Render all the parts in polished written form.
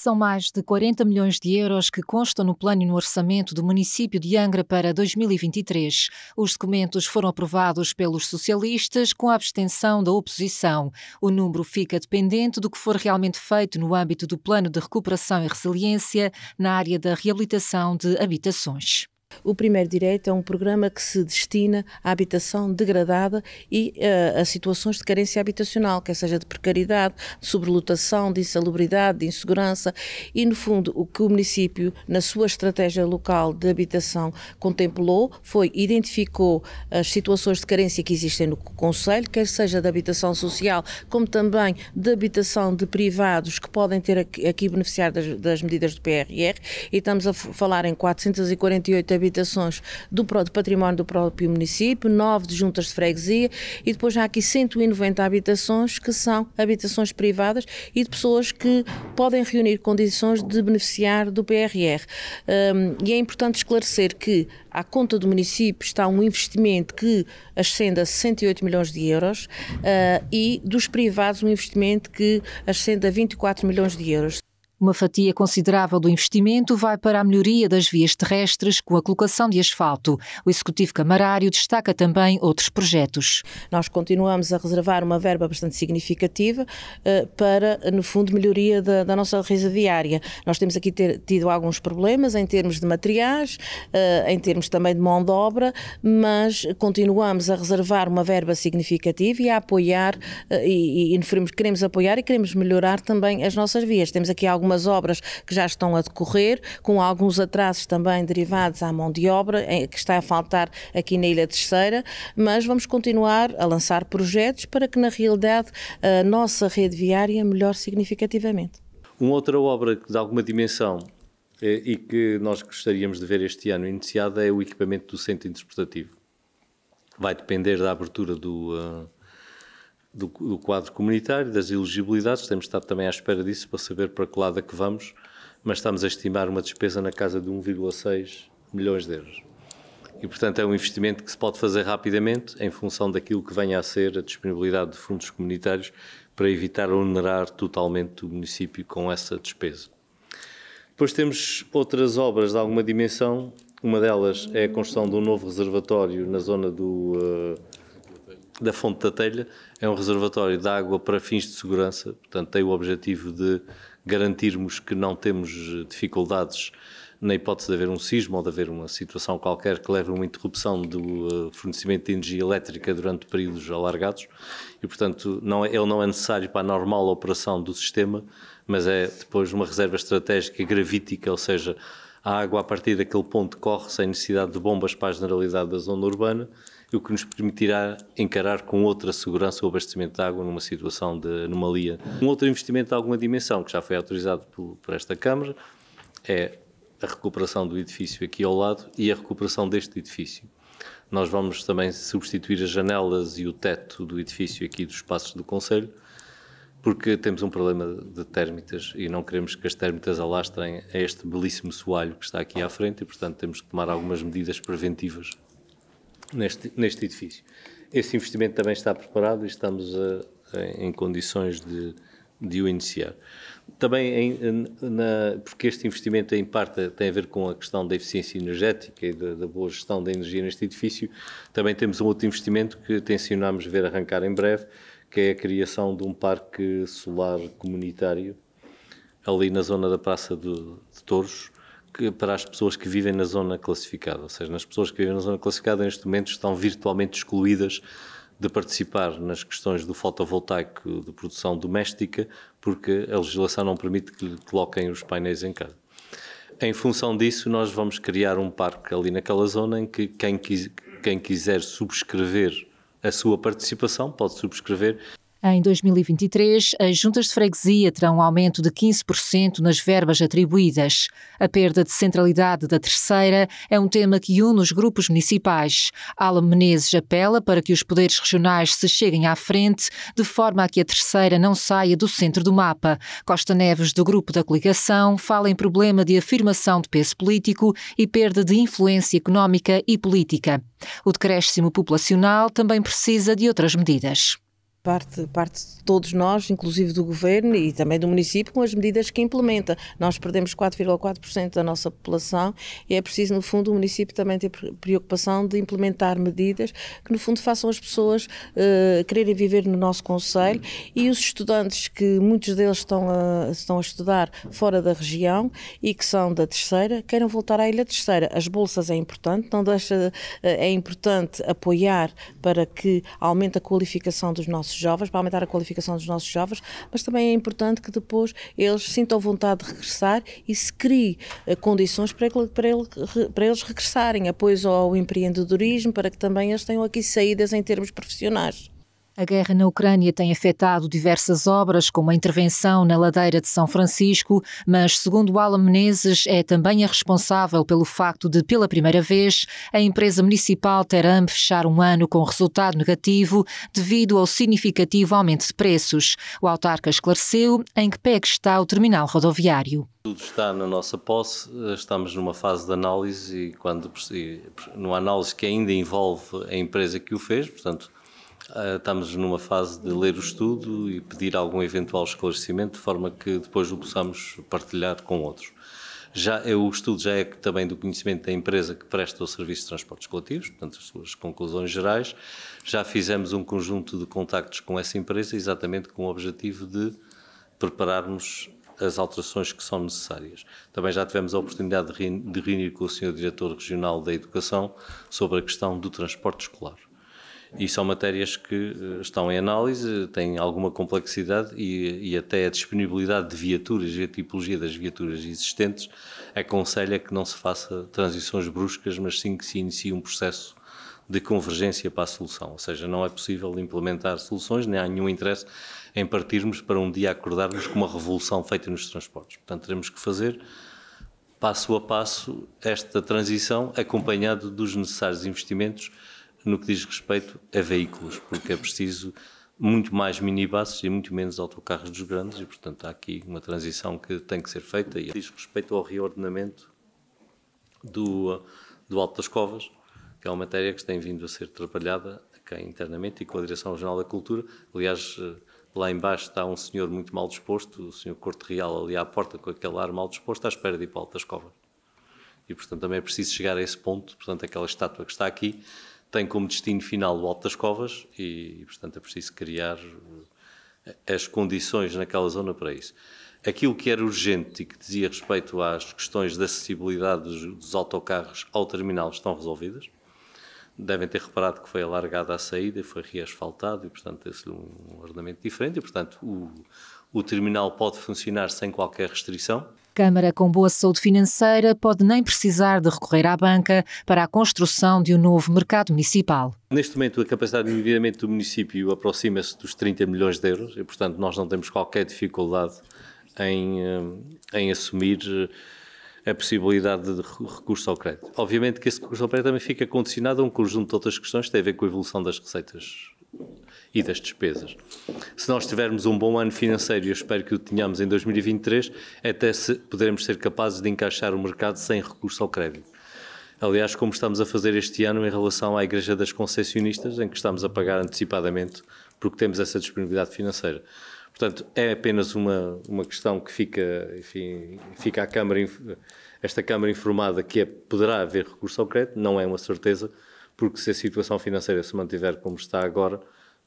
São mais de 40 milhões de euros que constam no plano e no orçamento do município de Angra para 2023. Os documentos foram aprovados pelos socialistas com a abstenção da oposição. O número fica dependente do que for realmente feito no âmbito do Plano de Recuperação e Resiliência na área da reabilitação de habitações. O Primeiro Direito é um programa que se destina à habitação degradada e a situações de carência habitacional, quer seja de precariedade, de sobrelotação, de insalubridade, de insegurança e, no fundo, o que o município, na sua estratégia local de habitação, contemplou foi, identificou as situações de carência que existem no concelho, quer seja de habitação social, como também de habitação de privados que podem ter aqui beneficiar das medidas do PRR, e estamos a falar em 448 habitações do património do próprio município, 9 de juntas de freguesia e depois já há aqui 190 habitações que são habitações privadas e de pessoas que podem reunir condições de beneficiar do PRR. E é importante esclarecer que à conta do município está um investimento que ascende a 68 milhões de euros e dos privados um investimento que ascende a 24 milhões de euros. Uma fatia considerável do investimento vai para a melhoria das vias terrestres com a colocação de asfalto. O Executivo Camarário destaca também outros projetos. Nós continuamos a reservar uma verba bastante significativa para, no fundo, melhoria da nossa rede viária. Nós temos aqui tido alguns problemas em termos de materiais, em termos também de mão de obra, mas continuamos a reservar uma verba significativa e a apoiar, queremos apoiar e queremos melhorar também as nossas vias. Temos aqui algumas obras que já estão a decorrer, com alguns atrasos também derivados à mão de obra, que está a faltar aqui na Ilha Terceira, mas vamos continuar a lançar projetos para que, na realidade, a nossa rede viária melhore significativamente. Uma outra obra de alguma dimensão e que nós gostaríamos de ver este ano iniciada é o equipamento do centro interpretativo. Vai depender da abertura do quadro comunitário, das elegibilidades, temos estado também à espera disso para saber para que lado é que vamos, mas estamos a estimar uma despesa na casa de 1,6 milhões de euros. E, portanto, é um investimento que se pode fazer rapidamente em função daquilo que venha a ser a disponibilidade de fundos comunitários para evitar onerar totalmente o município com essa despesa. Depois temos outras obras de alguma dimensão, uma delas é a construção de um novo reservatório na zona da Fonte da Telha. É um reservatório de água para fins de segurança, portanto tem o objetivo de garantirmos que não temos dificuldades na hipótese de haver um sismo ou de haver uma situação qualquer que leve a uma interrupção do fornecimento de energia elétrica durante períodos alargados e, portanto, ele não é necessário para a normal operação do sistema, mas é depois uma reserva estratégica gravítica, ou seja, a água a partir daquele ponto corre sem necessidade de bombas para a generalidade da zona urbana, o que nos permitirá encarar com outra segurança o abastecimento de água numa situação de anomalia. Um outro investimento de alguma dimensão, que já foi autorizado por esta Câmara, é a recuperação do edifício aqui ao lado e a recuperação deste edifício. Nós vamos também substituir as janelas e o teto do edifício aqui dos espaços do Concelho, porque temos um problema de térmitas e não queremos que as térmitas alastrem a este belíssimo soalho que está aqui à frente e, portanto, temos que tomar algumas medidas preventivas neste edifício. Esse investimento também está preparado e estamos em condições de o iniciar. Também, porque este investimento em parte tem a ver com a questão da eficiência energética e da boa gestão da energia neste edifício, também temos um outro investimento que tencionamos ver arrancar em breve, que é a criação de um parque solar comunitário ali na zona da Praça de Touros, para as pessoas que vivem na zona classificada, ou seja, as pessoas que vivem na zona classificada neste momento estão virtualmente excluídas de participar nas questões do fotovoltaico de produção doméstica, porque a legislação não permite que coloquem os painéis em casa. Em função disso, nós vamos criar um parque ali naquela zona em que quem quiser subscrever a sua participação pode subscrever. Em 2023, as juntas de freguesia terão um aumento de 15% nas verbas atribuídas. A perda de centralidade da Terceira é um tema que une os grupos municipais. Alma Menezes apela para que os poderes regionais se cheguem à frente, de forma a que a Terceira não saia do centro do mapa. Costa Neves, do grupo da coligação, fala em problema de afirmação de peso político e perda de influência económica e política. O decréscimo populacional também precisa de outras medidas. Parte de todos nós, inclusive do Governo e também do município, com as medidas que implementa. Nós perdemos 4,4% da nossa população e é preciso, no fundo, o município também ter preocupação de implementar medidas que, no fundo, façam as pessoas quererem viver no nosso concelho, e os estudantes, que muitos deles estão a estudar fora da região e que são da Terceira, queiram voltar à Ilha Terceira. As bolsas é importante, é importante apoiar para que aumente a qualificação dos nossos jovens, para aumentar a qualificação dos nossos jovens, mas também é importante que depois eles sintam vontade de regressar e se crie condições para eles regressarem, apoios ao empreendedorismo, para que também eles tenham aqui saídas em termos profissionais. A guerra na Ucrânia tem afetado diversas obras, como a intervenção na ladeira de São Francisco, mas, segundo Alan Menezes, é também a responsável pelo facto de, pela primeira vez, a empresa municipal Teram fechar um ano com resultado negativo devido ao significativo aumento de preços. O autarca esclareceu em que pé que está o terminal rodoviário. Tudo está na nossa posse, estamos numa fase de análise numa análise que ainda envolve a empresa que o fez, portanto, estamos numa fase de ler o estudo e pedir algum eventual esclarecimento, de forma que depois o possamos partilhar com outros. O estudo já é também do conhecimento da empresa que presta o serviço de transportes coletivos, portanto, as suas conclusões gerais. Já fizemos um conjunto de contactos com essa empresa, exatamente com o objetivo de prepararmos as alterações que são necessárias. Também já tivemos a oportunidade de reunir com o Sr. Diretor Regional da Educação sobre a questão do transporte escolar. E são matérias que estão em análise, têm alguma complexidade e até a disponibilidade de viaturas e a tipologia das viaturas existentes aconselha que não se faça transições bruscas, mas sim que se inicie um processo de convergência para a solução. Ou seja, não é possível implementar soluções, nem há nenhum interesse em partirmos para um dia acordarmos com uma revolução feita nos transportes. Portanto, teremos que fazer passo a passo esta transição, acompanhado dos necessários investimentos no que diz respeito a veículos, porque é preciso muito mais minibuses e muito menos autocarros dos grandes e, portanto, há aqui uma transição que tem que ser feita. E diz respeito ao reordenamento do Alto das Covas, que é uma matéria que tem vindo a ser trabalhada cá internamente e com a Direção Regional da Cultura. Aliás, lá embaixo está um senhor muito mal disposto, o senhor Corte Real ali à porta com aquele ar mal disposto, à espera de ir para o Alto das Covas. E, portanto, também é preciso chegar a esse ponto. Portanto, aquela estátua que está aqui tem como destino final o Alto das Covas e, portanto, é preciso criar as condições naquela zona para isso. Aquilo que era urgente e que dizia respeito às questões de acessibilidade dos autocarros ao terminal estão resolvidas. Devem ter reparado que foi alargada a saída, foi reasfaltado e, portanto, esse um ordenamento diferente e, portanto, o terminal pode funcionar sem qualquer restrição. Câmara com boa saúde financeira pode nem precisar de recorrer à banca para a construção de um novo mercado municipal. Neste momento, a capacidade de endividamento do município aproxima-se dos 30 milhões de euros e, portanto, nós não temos qualquer dificuldade em assumir a possibilidade de recurso ao crédito. Obviamente que esse recurso ao crédito também fica condicionado a um conjunto de outras questões que têm a ver com a evolução das receitas e das despesas. Se nós tivermos um bom ano financeiro, e eu espero que o tenhamos em 2023, até poderemos ser capazes de encaixar o mercado sem recurso ao crédito. Aliás, como estamos a fazer este ano em relação à Igreja das Concessionistas, em que estamos a pagar antecipadamente porque temos essa disponibilidade financeira. Portanto, é apenas uma questão que fica esta Câmara informada que poderá haver recurso ao crédito, não é uma certeza, porque se a situação financeira se mantiver como está agora,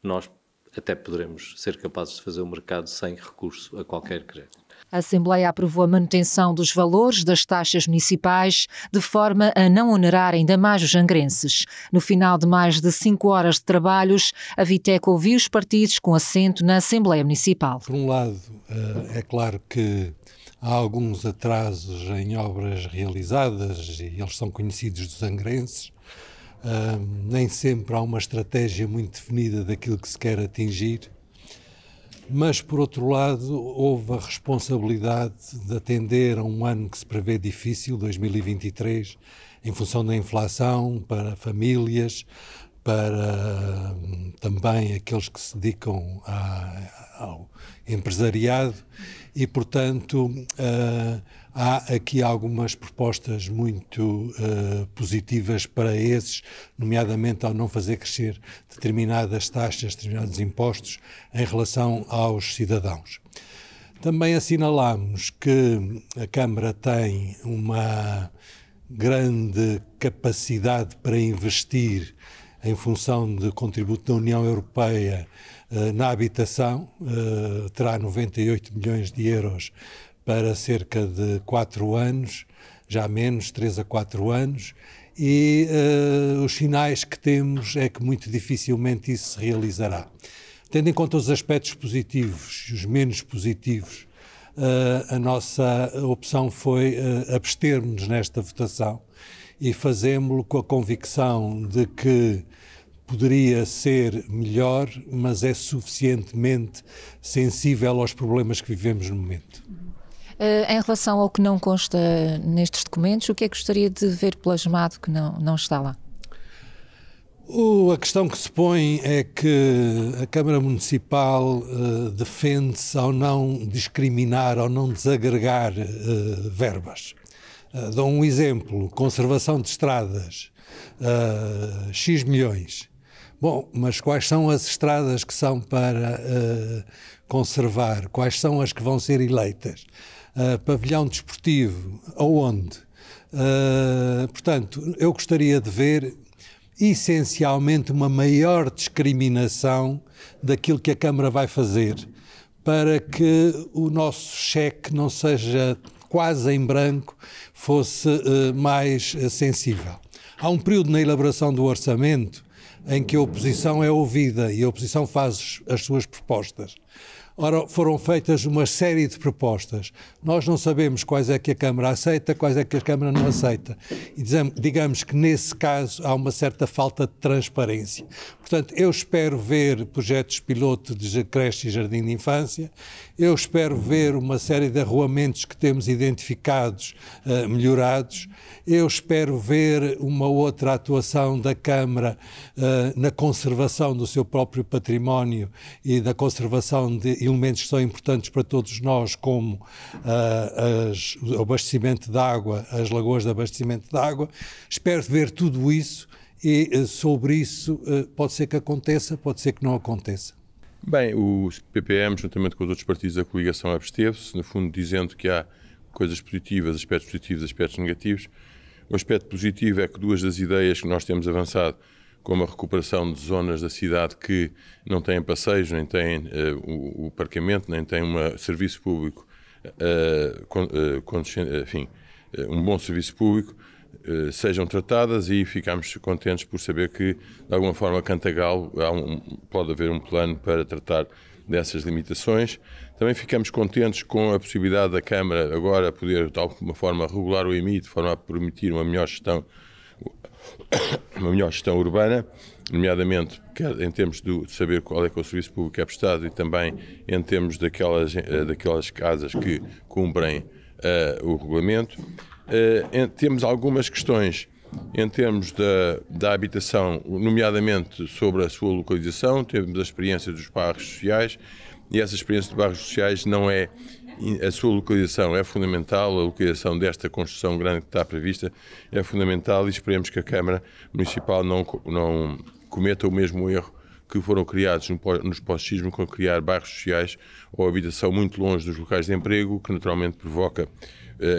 nós até poderemos ser capazes de fazer o mercado sem recurso a qualquer crédito. A Assembleia aprovou a manutenção dos valores das taxas municipais de forma a não onerar ainda mais os jangrenses. No final de mais de 5 horas de trabalhos, a Vitec ouviu os partidos com assento na Assembleia Municipal. Por um lado, é claro que há alguns atrasos em obras realizadas e eles são conhecidos dos jangrenses. Nem sempre há uma estratégia muito definida daquilo que se quer atingir. Mas, por outro lado, houve a responsabilidade de atender a um ano que se prevê difícil, 2023, em função da inflação, para famílias, para também aqueles que se dedicam ao empresariado e, portanto, há aqui algumas propostas muito positivas para esses, nomeadamente ao não fazer crescer determinadas taxas, determinados impostos em relação aos cidadãos. Também assinalamos que a Câmara tem uma grande capacidade para investir em função de contributo da União Europeia na habitação, terá 98 milhões de euros para cerca de 4 anos, já menos, 3 a 4 anos, e os sinais que temos é que muito dificilmente isso se realizará. Tendo em conta os aspectos positivos e os menos positivos, a nossa opção foi abster-nos nesta votação e fazemos-lo com a convicção de que poderia ser melhor, mas é suficientemente sensível aos problemas que vivemos no momento. Em relação ao que não consta nestes documentos, o que é que gostaria de ver plasmado que não está lá? A questão que se põe é que a Câmara Municipal defende-se ao não discriminar, ao não desagregar verbas. Dou um exemplo, conservação de estradas, X milhões. Bom, mas quais são as estradas que são para conservar? Quais são as que vão ser eleitas? Pavilhão desportivo, aonde? Portanto, eu gostaria de ver essencialmente uma maior discriminação daquilo que a Câmara vai fazer, para que o nosso cheque não seja quase em branco, fosse mais sensível. Há um período na elaboração do orçamento em que a oposição é ouvida e a oposição faz as suas propostas. Ora, foram feitas uma série de propostas. Nós não sabemos quais é que a Câmara aceita, quais é que a Câmara não aceita. E digamos que, nesse caso, há uma certa falta de transparência. Portanto, eu espero ver projetos piloto de creche e jardim de infância, eu espero ver uma série de arruamentos que temos identificados melhorados, eu espero ver uma outra atuação da Câmara na conservação do seu próprio património e da conservação de elementos que são importantes para todos nós, como o abastecimento de água, as lagoas de abastecimento de água. Espero ver tudo isso e sobre isso pode ser que aconteça, pode ser que não aconteça. Bem, o PPM, juntamente com os outros partidos da coligação, absteve-se, no fundo dizendo que há coisas positivas, aspectos negativos. O aspecto positivo é que duas das ideias que nós temos avançado, como a recuperação de zonas da cidade que não têm passeios, nem têm o parqueamento, nem têm um serviço público, um bom serviço público, sejam tratadas, e ficamos contentes por saber que, de alguma forma, Cantagalo pode haver um plano para tratar dessas limitações. Também ficamos contentes com a possibilidade da Câmara agora poder, de alguma forma, regular o IMI, de forma a permitir uma melhor gestão urbana, nomeadamente em termos de saber qual é que é o serviço público que é prestado e também em termos daquelas casas que cumprem o regulamento. Temos algumas questões em termos da habitação, nomeadamente sobre a sua localização. Temos a experiência dos bairros sociais, e essa experiência de bairros sociais não é... A sua localização é fundamental, a localização desta construção grande que está prevista é fundamental, e esperemos que a Câmara Municipal não cometa o mesmo erro que foram criados nos pós-sismo, com criar bairros sociais ou habitação muito longe dos locais de emprego, que naturalmente provoca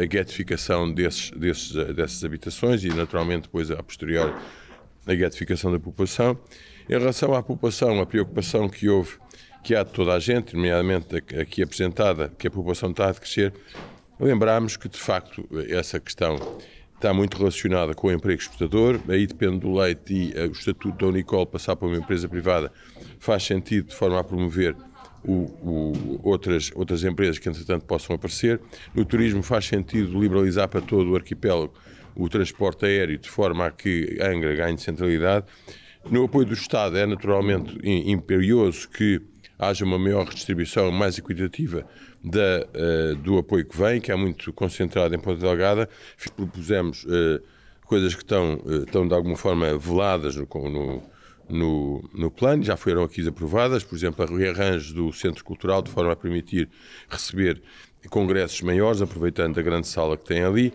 a guetificação dessas habitações e, naturalmente, depois, a posteriori, a guetificação da população. Em relação à população, a preocupação que há de toda a gente, nomeadamente aqui apresentada, que a população está a crescer, lembramos que, de facto, essa questão está muito relacionada com o emprego exportador. Aí depende do leite, e o estatuto da Unicol passar para uma empresa privada faz sentido, de forma a promover outras empresas que, entretanto, possam aparecer. No turismo faz sentido liberalizar para todo o arquipélago o transporte aéreo, de forma a que Angra ganhe centralidade. No apoio do Estado é naturalmente imperioso que haja uma maior redistribuição, mais equitativa do apoio que vem, que é muito concentrado em Ponta Delgada. Propusemos coisas que estão de alguma forma veladas no plano, já foram aqui aprovadas, por exemplo, a rearranjo do Centro Cultural, de forma a permitir receber congressos maiores, aproveitando a grande sala que tem ali,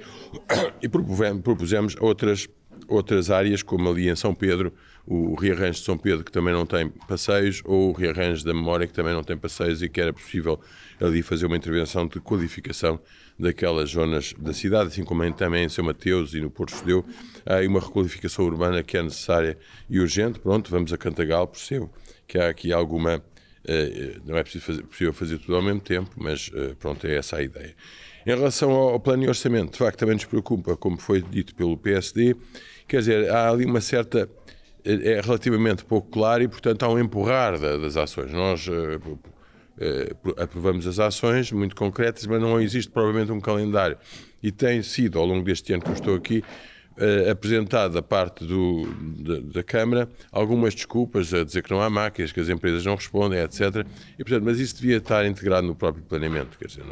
e propusemos outras áreas, como ali em São Pedro, o rearranjo de São Pedro, que também não tem passeios, ou o rearranjo da Memória, que também não tem passeios, e que era possível ali fazer uma intervenção de qualificação daquelas zonas da cidade, assim como também em São Mateus e no Porto Judeu. Há aí uma requalificação urbana que é necessária e urgente. Pronto, vamos a Cantagal, percebo que há aqui alguma... não é possível fazer tudo ao mesmo tempo, mas pronto, é essa a ideia. Em relação ao plano e orçamento, de facto também nos preocupa, como foi dito pelo PSD, quer dizer, há ali uma certa... é relativamente pouco claro e, portanto, há um empurrar das ações. Nós aprovamos as ações muito concretas, mas não existe provavelmente um calendário. E tem sido, ao longo deste ano que eu estou aqui, apresentado da parte da Câmara algumas desculpas a dizer que não há máquinas, que as empresas não respondem, etc. E, portanto, mas isso devia estar integrado no próprio planeamento. Quer dizer,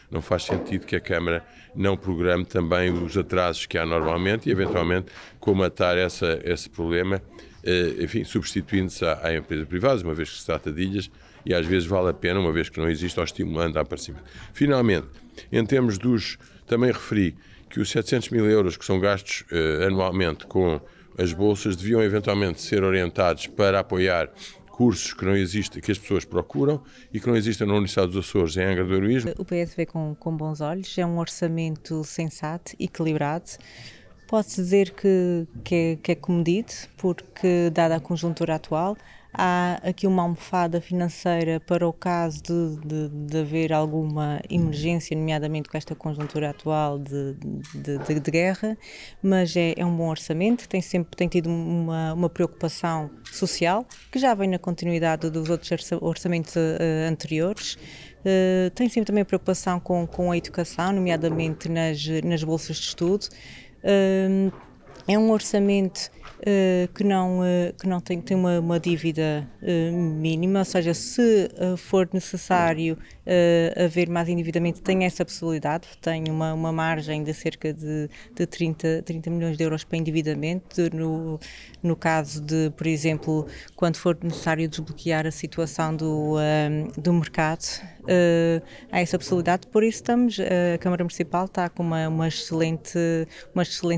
não faz sentido que a Câmara não programe também os atrasos que há normalmente e, eventualmente, comatar esse problema, enfim, substituindo-se à empresa privada, uma vez que se trata de ilhas, e às vezes vale a pena, uma vez que não existe, ou estimulando a aparecimento. Finalmente, em termos também referi que os 700 mil euros que são gastos anualmente com as bolsas deviam eventualmente ser orientados para apoiar cursos que não existem, que as pessoas procuram e que não existem na Universidade dos Açores, em Angra do Heroísmo. O PS vê com bons olhos, é um orçamento sensato, equilibrado. Pode-se dizer que é comedido, porque, dada a conjuntura atual, há aqui uma almofada financeira para o caso de haver alguma emergência, nomeadamente com esta conjuntura atual de guerra, mas é um bom orçamento, tem tido uma preocupação social, que já vem na continuidade dos outros orçamentos anteriores. Tem sempre também preocupação com a educação, nomeadamente nas bolsas de estudo. É um orçamento que não tem uma dívida mínima, ou seja, se for necessário haver mais endividamento, tem essa possibilidade, tem uma margem de cerca de 30 milhões de euros para endividamento, no caso de, por exemplo, quando for necessário desbloquear a situação do mercado, há essa possibilidade. Por isso a Câmara Municipal está com uma excelente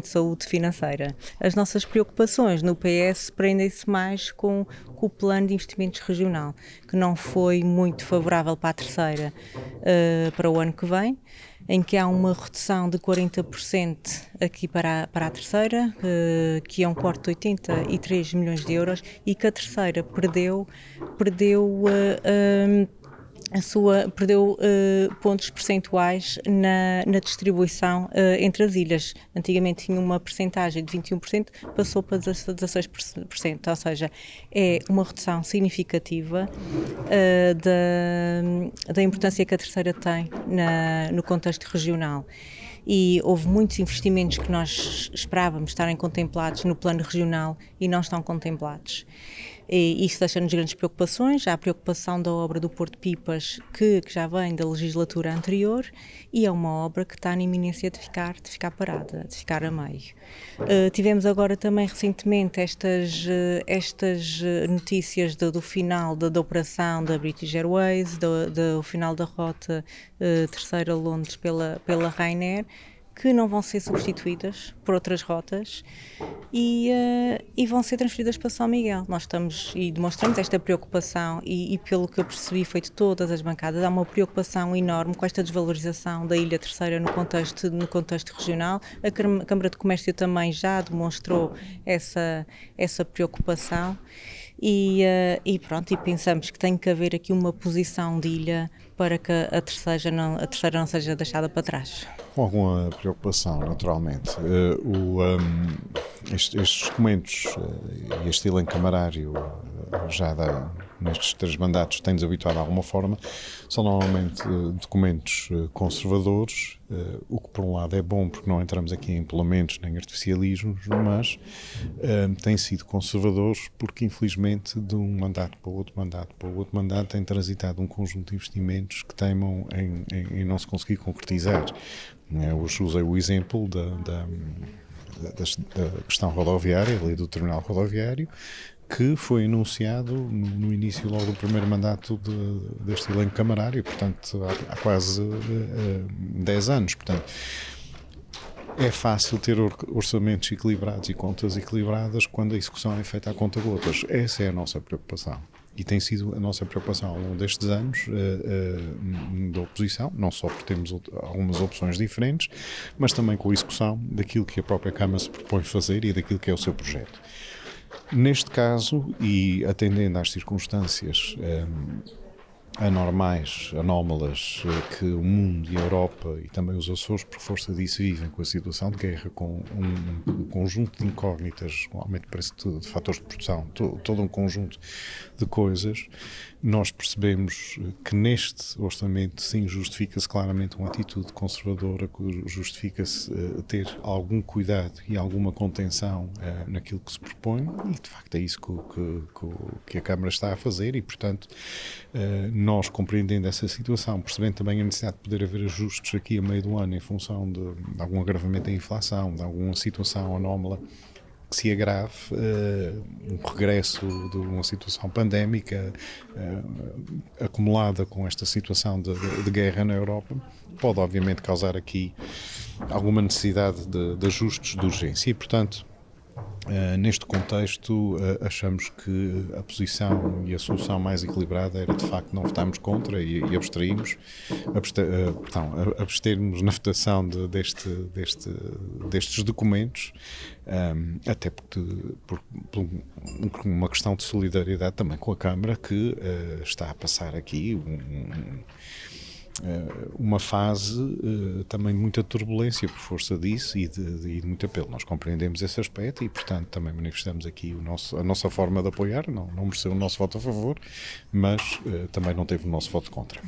saúde financeira. As nossas preocupações no PS prendem-se mais com o plano de investimentos regional, que não foi muito favorável para a terceira para o ano que vem, em que há uma redução de 40% aqui para a terceira, que é um corte de 83 milhões de euros, e que a terceira perdeu pontos percentuais na distribuição entre as ilhas. Antigamente tinha uma percentagem de 21%, passou para 16%, ou seja, é uma redução significativa da importância que a terceira tem no contexto regional. E houve muitos investimentos que nós esperávamos estarem contemplados no plano regional e não estão contemplados. E isso deixa-nos grandes preocupações. Há a preocupação da obra do Porto Pipas, que já vem da legislatura anterior, e é uma obra que está na iminência de ficar parada, de ficar a meio. Tivemos agora também recentemente estas notícias do final da operação da British Airways, do final da rota terceira Londres pela Ryanair, que não vão ser substituídas por outras rotas e vão ser transferidas para São Miguel. Nós estamos e demonstramos esta preocupação e pelo que eu percebi foi de todas as bancadas, há uma preocupação enorme com esta desvalorização da Ilha Terceira no contexto regional. A Câmara de Comércio também já demonstrou essa preocupação e pensamos que tem que haver aqui uma posição de ilha para que a terceira não seja deixada para trás. Com alguma preocupação, naturalmente. Estes documentos e este elenco camarário nestes 3 mandatos tem-nos habituado de alguma forma, são normalmente documentos conservadores, o que por um lado é bom porque não entramos aqui em implementos nem artificialismos, mas têm sido conservadores porque infelizmente de um mandato para o outro mandato tem transitado um conjunto de investimentos que teimam em não se conseguir concretizar. Eu usei o exemplo da questão rodoviária, a lei do terminal rodoviário, que foi anunciado no início logo do primeiro mandato deste elenco camarário, portanto há quase 10 anos. Portanto, é fácil ter orçamentos equilibrados e contas equilibradas quando a execução é feita a conta-gotas. Essa é a nossa preocupação. E tem sido a nossa preocupação ao longo destes anos da oposição, não só porque temos algumas opções diferentes, mas também com a execução daquilo que a própria Câmara se propõe fazer e daquilo que é o seu projeto. Neste caso, e atendendo às circunstâncias anormais, anómalas que o mundo e a Europa e também os Açores, por força disso, vivem com a situação de guerra, com um conjunto de incógnitas, com aumento de preço de fatores de produção, todo um conjunto de coisas, nós percebemos que neste orçamento, sim, justifica-se claramente uma atitude conservadora, justifica-se ter algum cuidado e alguma contenção naquilo que se propõe, e de facto é isso que a Câmara está a fazer, e portanto nós, compreendendo essa situação, percebendo também a necessidade de poder haver ajustes aqui a meio do ano em função de algum agravamento da inflação, de alguma situação anómala que se agrave, um regresso de uma situação pandémica acumulada com esta situação de guerra na Europa, pode obviamente causar aqui alguma necessidade de ajustes de urgência e, portanto, neste contexto, achamos que a posição e a solução mais equilibrada era de facto não votarmos contra e abstermos na votação destes documentos, até por uma questão de solidariedade também com a Câmara, que está a passar aqui uma fase também de muita turbulência por força disso e de muito apelo. Nós compreendemos esse aspecto e, portanto, também manifestamos aqui a nossa forma de apoiar. Não mereceu o nosso voto a favor, mas também não teve o nosso voto contra.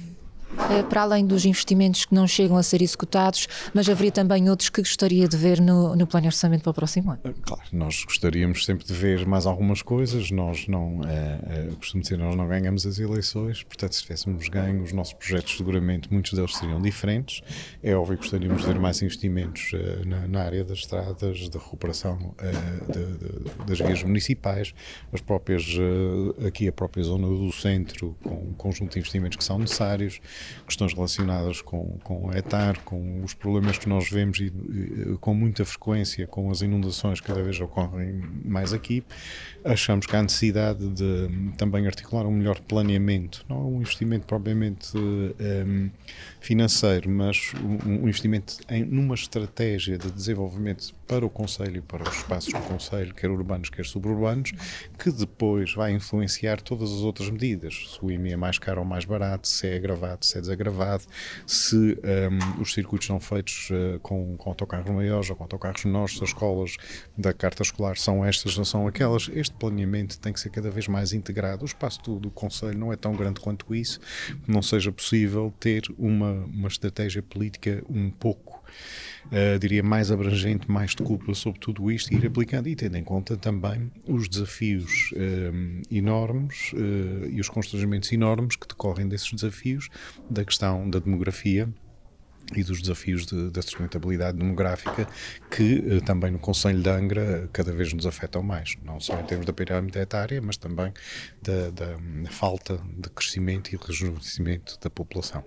Para além dos investimentos que não chegam a ser executados, mas haveria também outros que gostaria de ver no plano de orçamento para o próximo ano? Claro, nós gostaríamos sempre de ver mais algumas coisas. Nós não, costumo dizer, nós não ganhamos as eleições, portanto, se tivéssemos ganho os nossos projetos, seguramente muitos deles seriam diferentes. É óbvio que gostaríamos de ver mais investimentos na área das estradas, da recuperação das vias municipais, a própria zona do centro, com um conjunto de investimentos que são necessários, questões relacionadas com a ETAR, com os problemas que nós vemos e com muita frequência, com as inundações que cada vez ocorrem mais aqui. Achamos que há necessidade de também articular um melhor planeamento, não um investimento propriamente financeiro, mas um investimento numa estratégia de desenvolvimento para o Concelho e para os espaços do Concelho, quer urbanos, quer suburbanos, que depois vai influenciar todas as outras medidas. Se o IMI é mais caro ou mais barato, se é agravado, se é desagravado, se os circuitos são feitos com autocarros maiores ou com autocarros menores, se as escolas da carta escolar são estas ou são aquelas. Este planeamento tem que ser cada vez mais integrado. O espaço do Concelho não é tão grande quanto isso, não seja possível ter uma estratégia política um pouco, diria, mais abrangente, mais de cúpula sobre tudo isto e ir aplicando e tendo em conta também os desafios enormes e os constrangimentos enormes que decorrem desses desafios, da questão da demografia e dos desafios da sustentabilidade demográfica que também no Concelho de Angra cada vez nos afetam mais, não só em termos da pirâmide etária, mas também da falta de crescimento e rejuvenescimento da população.